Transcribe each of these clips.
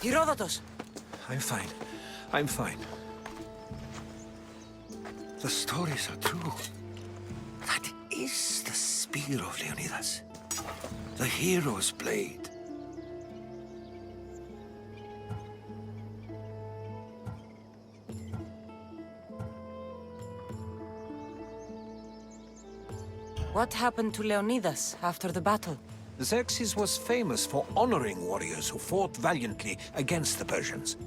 Herodotus! I'm fine. I'm fine. The stories are true. That is the spear of Leonidas. The hero's blade. What happened to Leonidas after the battle? Xerxes was famous for honoring warriors who fought valiantly against the Persians.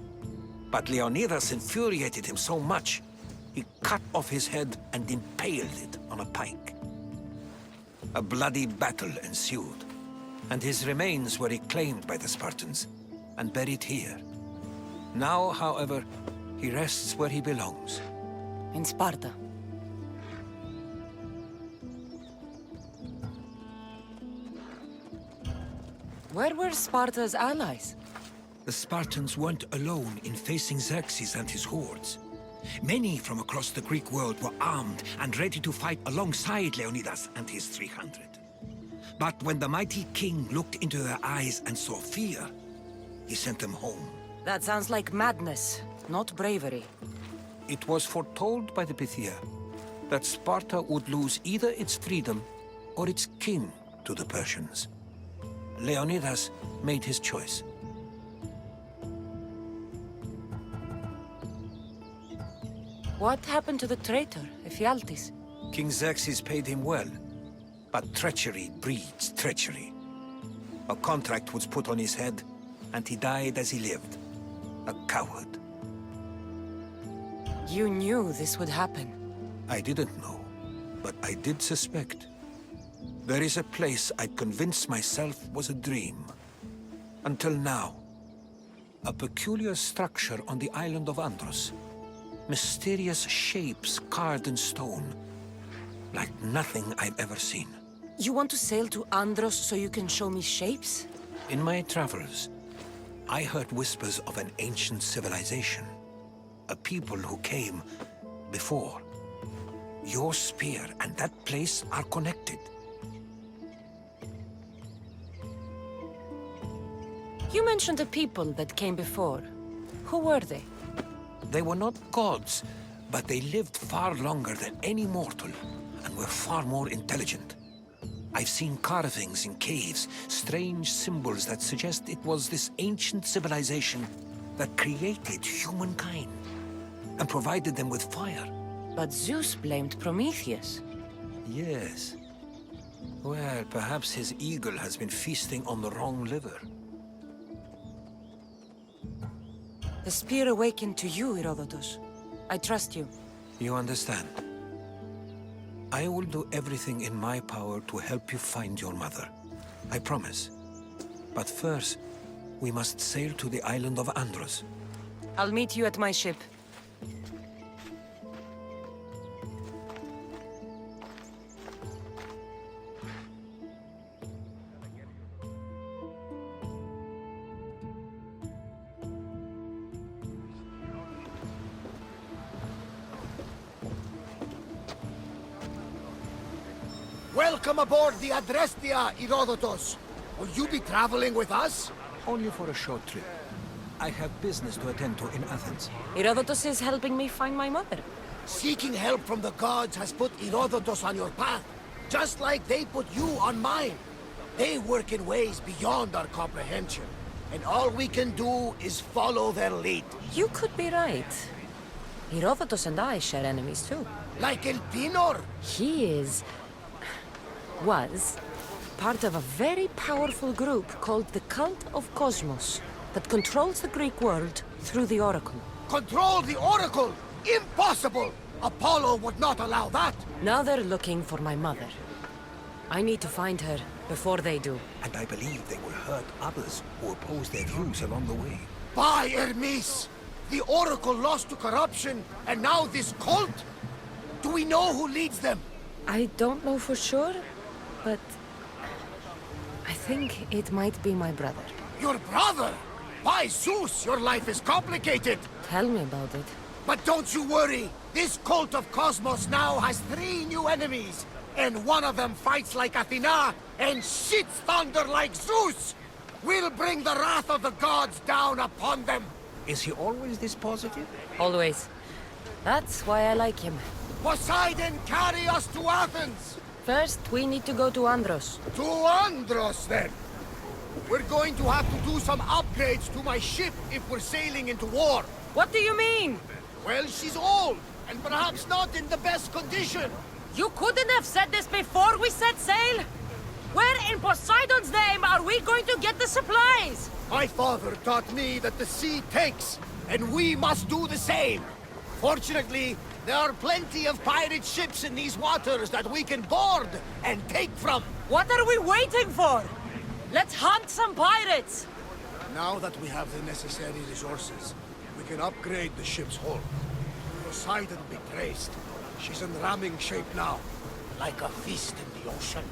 But Leonidas infuriated him so much, he cut off his head and impaled it on a pike. A bloody battle ensued, and his remains were reclaimed by the Spartans and buried here. Now, however, he rests where he belongs. In Sparta. Where were Sparta's allies? The Spartans weren't alone in facing Xerxes and his hordes. Many from across the Greek world were armed and ready to fight alongside Leonidas and his 300. But when the mighty king looked into their eyes and saw fear, he sent them home. That sounds like madness, not bravery. It was foretold by the Pythia that Sparta would lose either its freedom or its king to the Persians. Leonidas made his choice. What happened to the traitor, Ephialtes? King Xerxes paid him well, but treachery breeds treachery. A contract was put on his head, and he died as he lived. A coward. You knew this would happen. I didn't know, but I did suspect. There is a place I'd convinced myself was a dream. Until now. A peculiar structure on the island of Andros. Mysterious shapes carved in stone. Like nothing I've ever seen. You want to sail to Andros so you can show me shapes? In my travels, I heard whispers of an ancient civilization. A people who came before. Your spear and that place are connected. You mentioned a people that came before. Who were they? They were not gods, but they lived far longer than any mortal, and were far more intelligent. I've seen carvings in caves, strange symbols that suggest it was this ancient civilization that created humankind, and provided them with fire. But Zeus blamed Prometheus. Yes. Well, perhaps his eagle has been feasting on the wrong liver. The spear awakened to you, Herodotus. I trust you. You understand. I will do everything in my power to help you find your mother. I promise. But first, we must sail to the island of Andros. I'll meet you at my ship. Welcome aboard the Adrestia, Herodotus. Will you be traveling with us? Only for a short trip. I have business to attend to in Athens. Herodotus is helping me find my mother. Seeking help from the gods has put Herodotus on your path, just like they put you on mine. They work in ways beyond our comprehension, and all we can do is follow their lead. You could be right. Herodotus and I share enemies too. Like Elpinor. He was part of a very powerful group called the Cult of Cosmos that controls the Greek world through the Oracle. Control the Oracle! Impossible! Apollo would not allow that! Now they're looking for my mother. I need to find her before they do. And I believe they will hurt others who oppose their views along the way. By Hermes! The Oracle lost to corruption, and now this cult? Do we know who leads them? I don't know for sure, but I think it might be my brother. Your brother? By Zeus, your life is complicated! Tell me about it. But don't you worry! This cult of Cosmos now has 3 new enemies! And one of them fights like Athena and shits thunder like Zeus! We'll bring the wrath of the gods down upon them! Is he always this positive? Always. That's why I like him. Poseidon, carry us to Athens! First, we need to go to Andros. To Andros, then! We're going to have to do some upgrades to my ship if we're sailing into war. What do you mean? Well, she's old, and perhaps not in the best condition. You couldn't have said this before we set sail? Where in Poseidon's name are we going to get the supplies? My father taught me that the sea takes, and we must do the same. Fortunately, there are plenty of pirate ships in these waters that we can board and take from. What are we waiting for? Let's hunt some pirates! Now that we have the necessary resources, we can upgrade the ship's hull. Poseidon be praised. She's in ramming shape now, like a feast in the ocean.